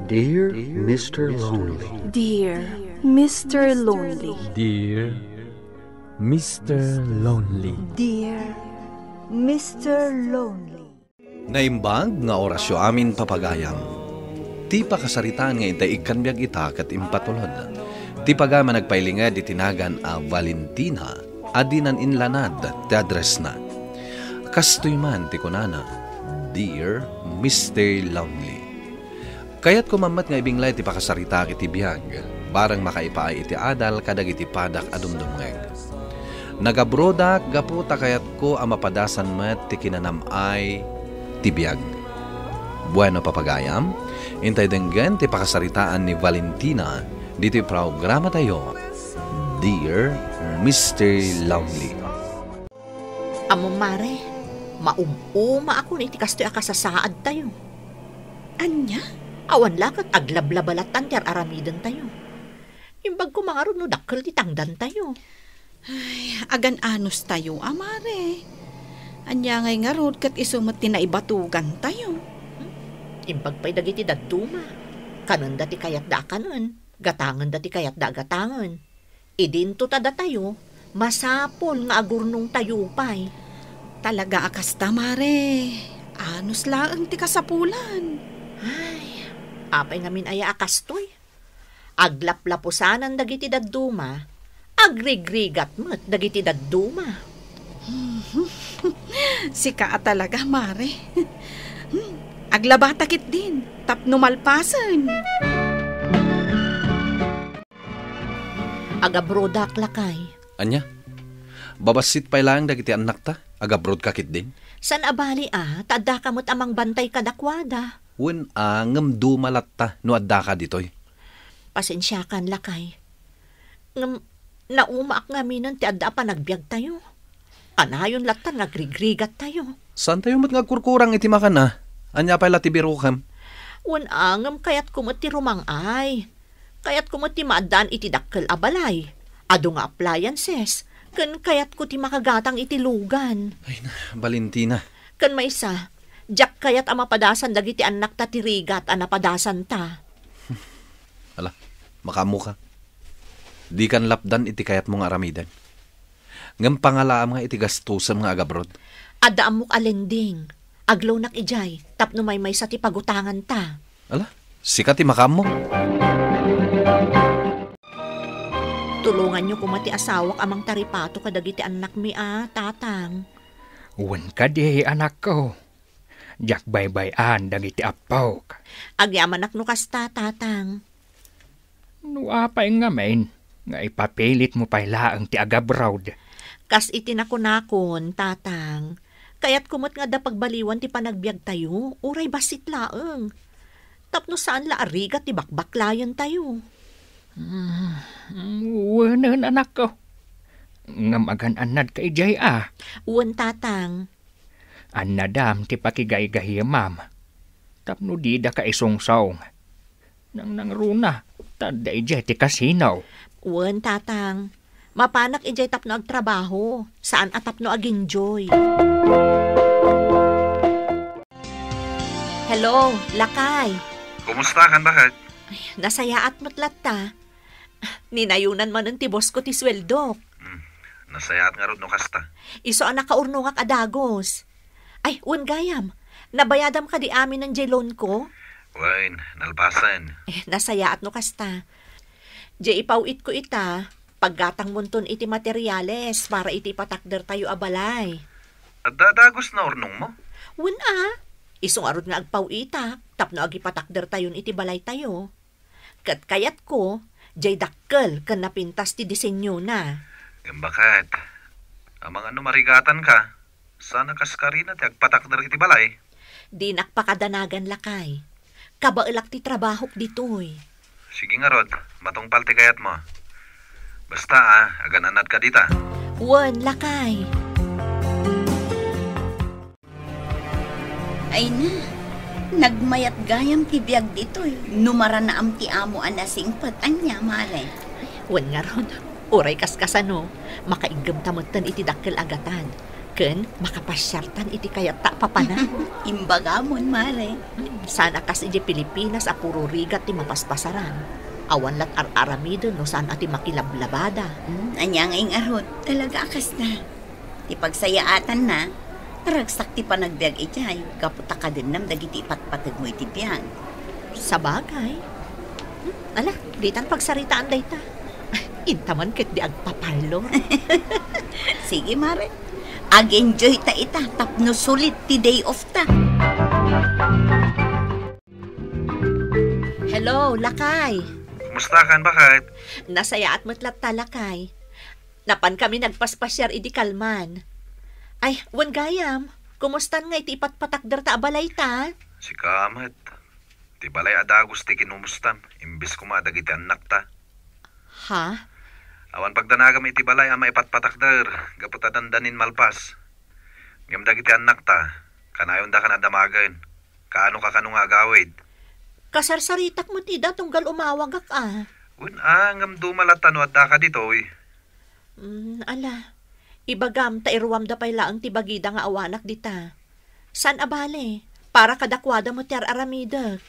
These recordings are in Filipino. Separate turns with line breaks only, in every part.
Dear Mr. Lonely.
Dear Mr. Lonely.
Dear Mr. Lonely.
Dear Mr. Lonely.
Naimbag nga orasyo amin papagayam. Ti pakasaritaan nga itay ikanbyag ita kat impatulod. Ti pagama nagpailingad itinagan a Valentina adinan inlanad ti address na. Kastoy man ti kunana, Dear Mr. Lonely. Kaya't kumamat nga ibinglay ti pakasarita iti biyag, barang makaipaay iti adal kadag iti padak adumdumngeg. Nagabrodak gaputa kayat ko ang mapadasan met ti kinanamay ti biyag. Bueno papagayam, intay denggen ti pakasaritaan ni Valentina dito programa tayo, Dear Mr. Lonely.
Amo mare, maumuma ako ni iti kastoy akasasaad tayo.
Anya?
Awan lakat aglablabalatan ti aramidan tayo. Imbag ko mga ron no dakkel ti tangdan tayo.
Ay, agan anos tayo, amare. Anya ngay nga rod kat isumat tinaibatugan tayo.
Imbag pa'y dagiti daduma. Kanan dati kayat da kanan, gatangan dati kayat da gatangan. Idinto tada tayo, masapol nga agurnong tayo pa'y.
Talaga akasta, mare. Anos laang ti kasapulan.
Ay, apay ngamin aya akastoy. Aglaplapusanan dagiti daduma, agrigrigat met dagiti daduma.
Sika talaga, mare. Aglabatakit din, tapno malpasan.
Agabrodak lakay.
Anya? Babasit pa lang dagiti anak ta? Agabrod kakit din?
San abali tada kamot amang bantay kadakwada.
Wen ngem dumalat ta no adda ka ditoy.
Pasensyakan lakay. Ngem naumaak nga minan ti adda pa nagbiag tayo. Anayon latan nagrigrigat tayo.
Saan tayo mat ngagkurkurang iti makana? Anya pa lati birukam?
Wen angem kayat kumot ti rumangay. Kayat kumot ti maadaan iti dakkel abalay. Ado nga appliances. Ken kayat ko ti makagatang iti lugan.
Ay na, Valentina.
Ken maysa, jak kayat amapadasan dagiti anak ta ti rigat anapadasan ta.
Ala, makamu ka. Di kan lapdan iti kayat mong aramidan. Ngam pangalaam nga iti gastusam nga agabrod.
Adda amok alending. Aglaw nak ijay, tapno may sa ti pagutangan ta.
Ala, sika ti makamu.
Tulungan nyo kumati asawak amang taripato kadagiti anak mi tatang.
Wen ka di anak ko. Jak baybayan dagiti apaw ka.
Agyaman no kasta tatang.
No apay nga main, nga ipapilit mo pa ilaang ti agabrawd.
Kas itinakunakon tatang. Kaya't kumot nga da pagbaliwan ti panagbiag tayo, uray basit laeng. Tapno saan la arigat ti bakbaklayan tayo.
Wanan anak ko. Ngam agan anad ka ijay
Uwan tatang.
Anadam ti pakigay-gahiya ma'am. Tapno di da ka isongsaw. Nang runa, tada ijay ti kasinaw.
Uwan tatang. Mapanak ijay tapno agtrabaho. Saan atapno aginjoy. Hello, lakay.
Kumusta kan bakit?
Nasayaat mo't latta. Ninayunan man ng tibos ko ti sweldo.
Nasayaat nga ron no kasta.
Iso ang nakaurnungak adagos. Ay, un gayam. Nabayadam ka di amin ng jelon ko?
Wain, nalbasan.
Nasayaat no kasta. Di ipawit ko ita. Paggatang munton iti materyales para iti patakder tayo abalay.
At dadagos na urnong mo?
Un Isong arod nga agpawita. Tapno agipatakder tayon iti balay tayo. Kat kayat ko, jay dakkel kan napintas ti disenyo na.
Bakit? Amang ano marigatan ka? Sana kaskarina ti agpatakder iti balay.
Di nakpakadanagan lakay. Kabailak ti trabahok ditoy.
Sige nga rod, matungpal ti kayat mo. Basta agananad ka dita.
Wan lakay.
Ay na, nagmayat gayam ti biag dito. Numara na am ti amo anasing patanya, mare.
Wan nga ron. Uray kaskasano. Makaigam tamutan iti dakkel agatan. Ken, makapasyartan iti kayat ta papana.
Imbagamon, mare.
Sana kasi di Pilipinas a puro rigat ti mapaspasaran. Awan lat ar-aramidon no saan ati makilablabada.
Anya nga ing arot, talaga akas na. Ti pagsayaatan na, taragsak ti panagbiag ijay, kaputa ka din nam dagiti ipatpatag mo iti biyag.
Sa bagay. Ala, ditan pagsaritaan dayta. Intaman ket di agpaparlo.
Sige, mare. Ag-enjoy ta ita, tapno sulit ti day off ta.
Hello, Lakay.
Kumusta kan bakit?
Nasaya at matlat ta, Lakay. Napan kami nagpaspasyar idi Kalman. Ay, wan gayam. Kumustan nga iti ipatpatakder ta abalay ta?
Si Kamat. Ti balay adagos ti kinumustan. Imbis kumadag iti anak ta.
Ha?
Awan pagdanagam iti balay ama ipatpatakder. Gaputa dandanin malpas. Ngamdag iti anak ta. Kanayon da ka na damagan. Kaano ka kanong agawid?
Kasarsaritak mo ti da tunggal umawagak ah.
Ngam dumalatano at da ka dito eh.
Ala. Ibagam ta irwam da pay laang ti bagida nga awanak dita. San abale? Para kadakwada mo ti aramidak.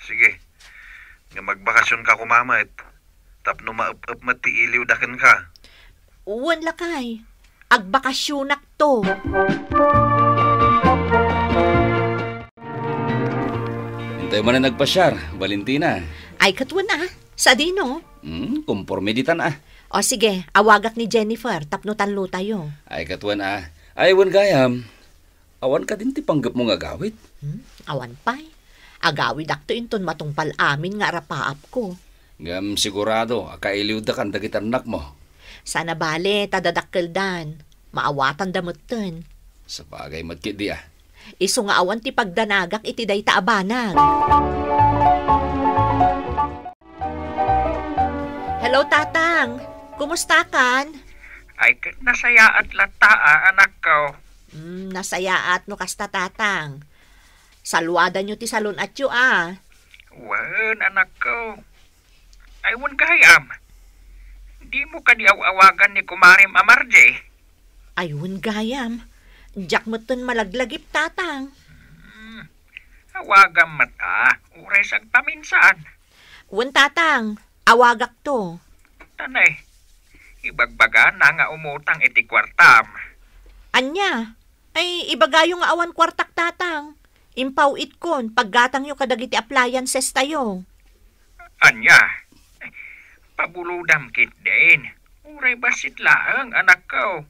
Sige. Nga magbakasyon ka kumamait. Tapno maup-up mati iliw daken ka.
Uwan, Lakay. Agbakasyonak to.
Hintay mo na nagpasyar, Valentina.
Ay, katwan ah. Sa dino?
Kumporme ditan ah.
O sige, awagak ni Jennifer. Tapno tanlo tayo.
Ay katwan ah. Ay wan gayam. Awan ka din ti panggap mo nga agawid.
Awan pay. Agawid akto inton matungpal amin nga arapaap ko.
Ngam sigurado, akailiw da kan dagit anak mo.
Sana bale, tadadakkel dan. Maawatan damutten.
Sa bagay matkit di ah.
Isu nga awan ti pagdanagak iti day taabanag. Hello, Tatang. Kumusta kan?
Ay, nasaya at lataa, anak ko.
Nasayaat no kasta, Tatang. Salwada nyo ti salon at yu ah.
Wan, anak ko. Ay, wan gayam. Di mo kaniaw-awagan ni Kumarim Amarje.
Ayun gayam. Diyak mo ton malaglagip, Tatang.
Awagan mata. Uray sag paminsan.
Wan, Tatang. Awagak to.
Tanay. Ibagbaga na nga umutang iti kwartam.
Anya? Ay, ibagayo nga awan kwartak, Tatang. Impaw itkon, paggatang yu kadagiti appliances tayo.
Anya? Pabuludam kit din. Uray basit laang, anak ko.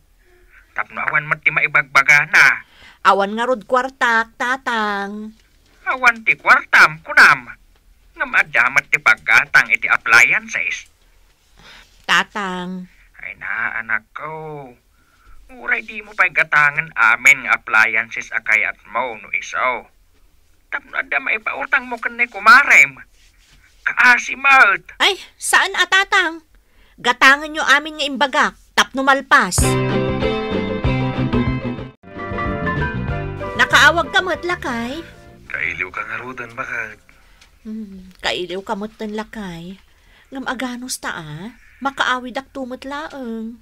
Tapno awan mati maibagbaga na.
Awan nga rod kwartak, Tatang.
Awan ti kwartam, kunam. Ngam adamat ti paggatang iti appliances.
Tatang.
Ay na, anak ko. Uray di mo pa'y gatangan amin nga appliances akayat mo no iso. Tapno ada maipautang mo kanay Kumarem. Kaasimat.
Ay, saan Tatang? Gatangan nyo amin nga imbagak, tapno malpas. Nakaawag ka mo't, Lakay?
Kailiw ka nga rudan bakit?
Kailiw ka mo't tan, Lakay. Ngam aganos ta ah. Makaawid ak tumot laeng.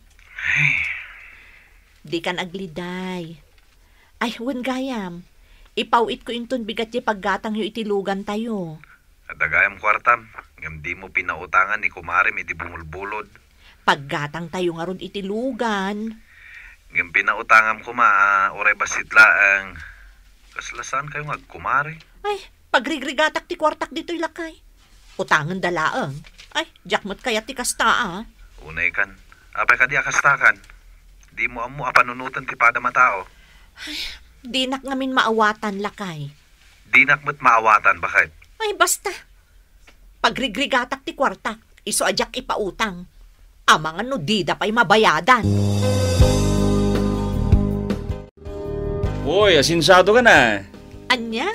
Di kan agliday. Ay, wan gayam. Ipawit ko inton bigat di paggatang yu itilugan tayo.
Adagayam kwartam. Ngam di mo pinautangan ni Kumarim iti bumulbulod.
Paggatang tayo nga ron itilugan.
Ngam pinautangam ko oray basitla ang kaslasan kayo nga Kumari.
Ay, pagrigrigatak ti kwartak dito'y, Lakay. Utangan dalaang. Ay, jakmot kaya ti kasta ah.
Unay kan. Apay ka di akastakan. Di mo amu apanunutan ti pada matao.
Ay, dinak ngamin maawatan, Lakay.
Dinak mo't maawatan bakit?
Ay, basta. Pagrigrigatak ti kwartak, iso ajak ipautang. Amang ano dida pa'y mabayadan.
Uy, asinsado ka na.
Anya?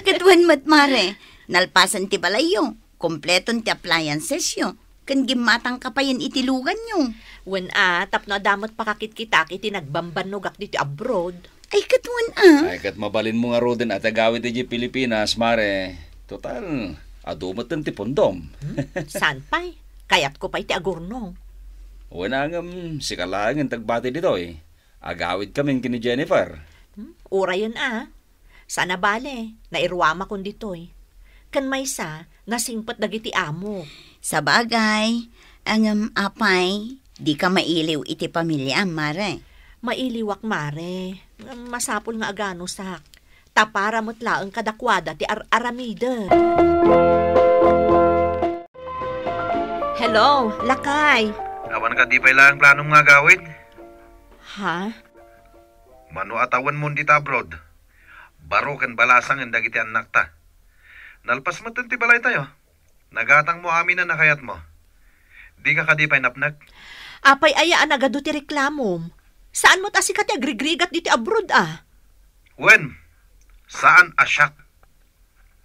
Katuan matmare, nalpasan ti balayo, kompleton ti appliances yo, kan gimatang kapayan itilugan yo.
Wen tapno adamot pakakit kita kiti nagbambanugak dito abroad.
Ay katuan ah.
Ay kat mabalin mo nga rodin at agawid ti Pilipinas, mare. Total, adumot ti pondom.
San pa'y? Kayat ko pa'y ti agurnong.
Wanangam, sikalangan tagbati dito eh. Agawid kami kini Jennifer.
Ura yun Sana bale, nairwama kon ditoy. Kan maysa, nasingpat dagiti amo.
Sa bagay, ang apay, di ka mailiw iti pamilya, mare.
Mailiwak mare, masapol nga agano sak. Tapara mutlaang kadakwada ti aramida. Hello, lakay.
Awan ka di pa ilang planong nga gawid?
Ha?
Mano atawan mo dita abroad. Baro kan balasang ang dagiti anak ta. Nalpas mo ti balay tayo. Nagatang mo amin na nakayat mo. Di ka kadipay napnak?
Apay ayaan agado ti reklamom. Saan mo tasi ka ti agrigrigat diti abroad
Wen, saan asyak?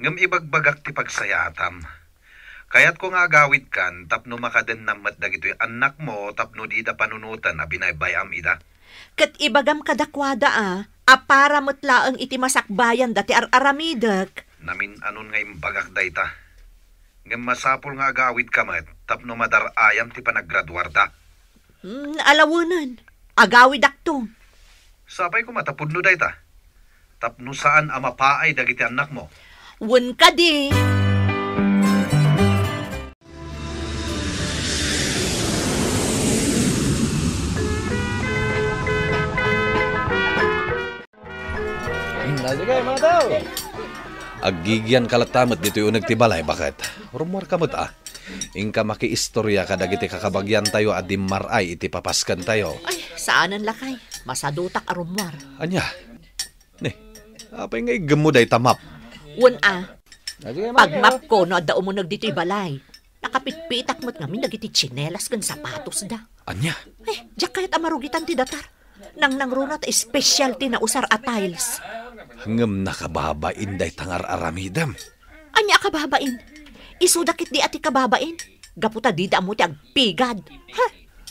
Ngam ibagbagak ti pagsayatam. Kayat ko nga agawid kan, tapno makaden namat dagito'y anak mo, tapno di da panunutan na binaybayam ida.
Kat ibagam kadakwada apara mutlaang iti masakbayan dati aramidak.
Namin anon nga imbagak dayta. Ngam masapol nga agawid kamat, tapno madarayam ti panaggraduarda.
Alawanan, agawid akto.
Sapay ko matapudno dayta. Tapno saan amapaay dagiti anak mo?
Wen ka di.
Sige, mga tao.
Agigyan kalatamat dito yung nagtibalay. Bakit? Rumor kamot Ingka makiistorya ka dagiti kakabagyan tayo at di maray iti papaskan tayo.
Ay, saanan lakay? Masadutak arumwar.
Anya? Apay nga igamo day tamap.
Wen pagmap ko no adda mo nagdito balay. Nakapitpitak mo't ngamin dagiti tsinelas kan sapatos da.
Anya?
Diyak kayat amarugitan ti datar. Nang runat specialty na usar at tiles.
Ngam nakababain day tangar aramidam.
Anya kababain? Isudakit di ati kababain. Gaputa di da mo ti agpigad.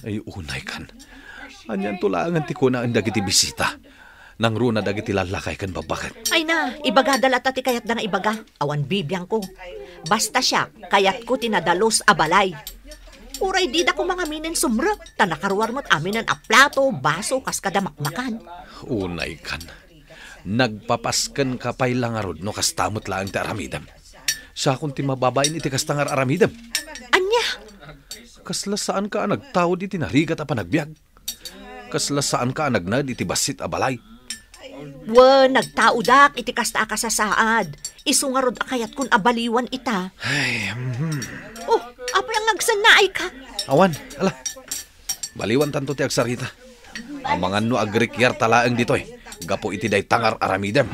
Ay unay kan. Anyan tulangan ti kuna ang dagiti bisita. Nang runa dagiti lalakay kan babakit.
Ay na, ibagadala tati kayat da nga ibaga. Awan bibiyang ko. Basta siya, kayat ko tinadalos abalay. Uray di da ko mga minin sumra. Tanakarwar mo't amin ang aplato, baso, kaskada makmakan.
Unay kan. Nagpapaskan ka pa'y langarod no kastamot lang ti aramidam. Sa kung ti mababain iti kastangar aramidam.
Anya?
Kasla saan ka nagtao di tinarigat a panagbiag. Kasla saan ka nagnad iti basit a balay.
Nagtao dak iti kasta kasasaad. Isungarod akayat kun abaliwan ita.
Ay,
apay ang nagsanaay ka.
Awan, ala. Baliwan tanto ti agsarita. Ang mga no agrikyar talaang ditoy. Gapo iti day tangar aramidam.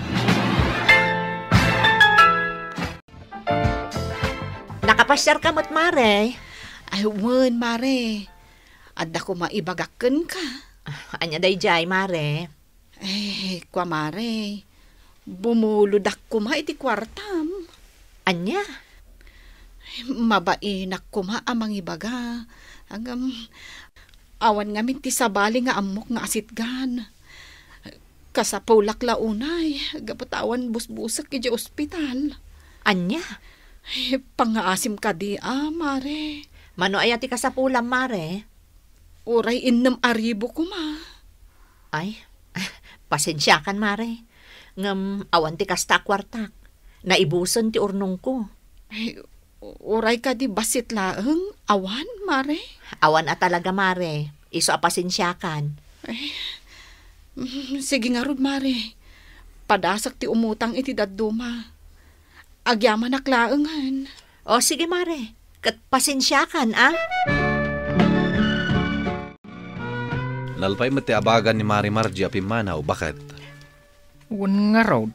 Nakapasyar ka mo't mare.
Ay, mare. Adda ko maibagakken ka.
Anya day jay, mare.
Kwa mare. Bumuludak ko iti kwartam.
Anya?
Mabainak ko amang ibaga. Awan ngamin ti sabali nga amok nga asitgan. Kasapulak launay. Gapatawan busbusak iti ospital.
Anya?
Pangaasim ka di mare.
Mano ay ati kasapulam, mare?
Uray 6,000 ko
Ay, pasensya kan, mare. Ngam awan ti kasta kwartak. Naibuson ti urnong ko.
Uray ka di basit laeng. Awan, mare?
Awan talaga, mare. Iso apasensyakan.
Sige nga rod, mare. Padasak ti umutang iti dadduma. Agyaman aklaengan.
O sige, mare. Kat pasensyakan,
Nalpay mati abagan ni Mari Margie apimanaw. Bakit?
Nga road.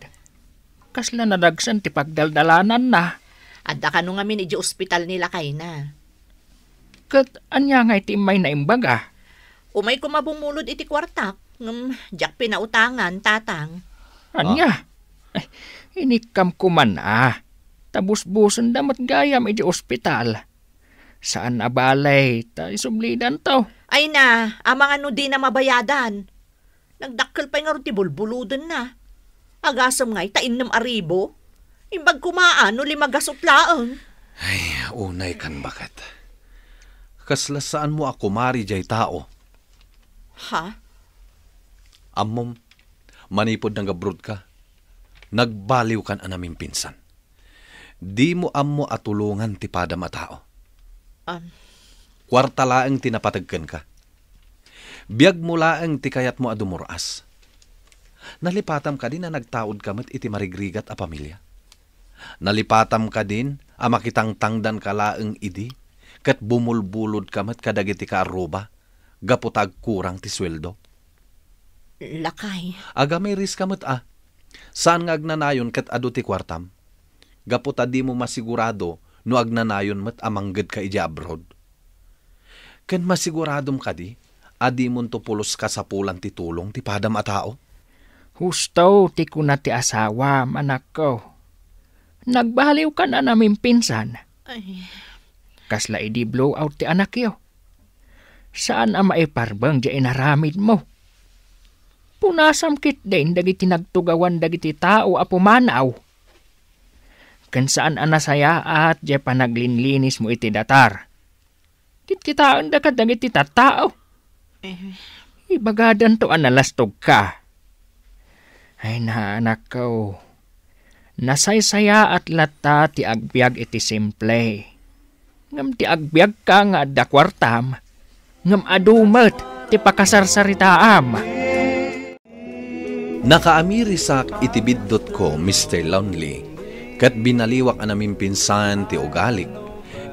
Kasla nadagsan ti pagdaldalanan na.
Adda ka nung amin iti ospital nila kay na.
Kat anya nga iti may naimbaga.
Umay kumabumulod iti kwartak. Diyak pinautangan, tatang.
Anya? Inikam kuman Tabus-busan damat gayam iti ospital. Saan abalay? Ta isublidan to.
Ay na, amang ano di na mabayadan. Nagdakkel pa nga rin ti bulbuludan na. Agasam nga, 6,000. Imbag kumaano, 5 gasutlaang.
Ay, unay kan bakit? Kasla saan mo ako mari jay tao?
Ha?
Amom, manipod ng gabrod ka. Nagbaliw kan anaming pinsan. Di mo ammo atulungan ti pada matao. Kwarta laeng tinapatagkan ka. Biyag mo laeng ti kayat mo adumuras. Nalipatam ka din na nagtaod kamat iti marigrigat a pamilya. Nalipatam ka din a makitang tangdan ka laeng idi, kat bumulbulod kamat kadagiti ka aruba, gaputag kurang ti sweldo.
Lakay.
Aga may risk kamat Saan nga agnanayon kat adu ti kwartam? Gaputa di mo masigurado no agnanayon mat amangged ka ija abroad. Ken masiguradom ka di, adi mon to pulos ka sa pulan ti tulong ti padam a tao?
Husto ti kuna ti asawa, anak ko. Nagbaliw ka na namin pinsan.
Ay.
Kasla idi blow out ti anak yo. Saan ang maiparbang di inaramid mo? Punasam kit din dagiti nagtugawan dagiti tao a pumanaw. Kan saan anasaya at di panaglinlinis mo iti datar. Kitkitaan da ka dagiti tatao. Ibagadan to analastog ka. Ay na anak ko. Nasaysaya at lata ti agbyag iti simple. Ngam ti agbyag ka nga dakwartam. Ngam adumet ti pakasarsaritaam.
Nakaamirisak itibid.com Mr. Lonely. Kat binaliwak anaming pinsan ti ugalik.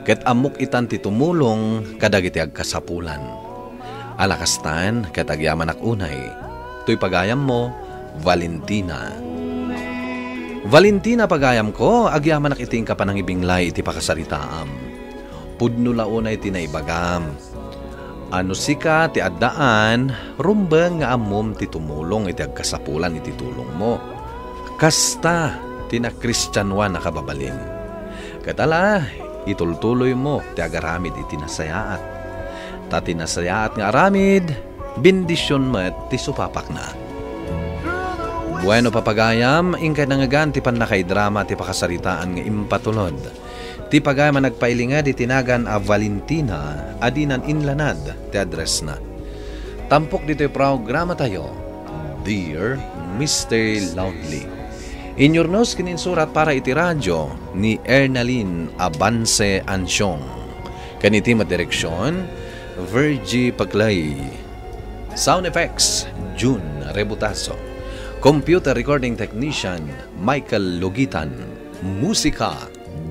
Kat amok itan ti tumulong kadagiti agkasapulan. Alakastan kat agyaman ak unay. Tuy pagayam mo, Valentina. Valentina pagayam ko, agyaman ak iting kapanangibinglay iti pakasaritaam. Pudno launay tinaibagam. Ano sika ti addaan, rumbeng nga amom ti tumulong iti agkasapulan iti tulong mo. Kasta tina Kristyanwa nakababalin. Katala, itultuloy mo ti agaramid iti nasayaat. Ta ti nasayaat nga aramid, bendisyon met ti supapak na. Bueno papagayam, ingkay nangagan ti panakay drama ti pakasaritaan nga impatulod. Ti pagayam nagpailinga di tinagan a Valentina, adinan inlanad ti address na. Tampok dito yung programa tayo, Dear Mr. Lonely. Inyornos kininsurat para iti radyo ni Ernaline Abance Ansyong. Kaniti madireksyon, Virgie Paglay. Sound effects, June Rebutaso. Computer recording technician, Michael Logitan. Musika,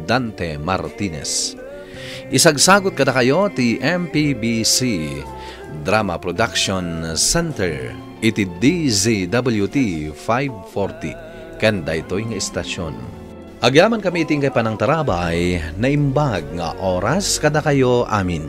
Dante Martinez. Isagsagot kada kayo ti MPBC Drama Production Center iti DZWT 540 kanda ito'y nga istasyon. Agyaman kami iting kay panang tarabay na imbag nga oras kada kayo amin.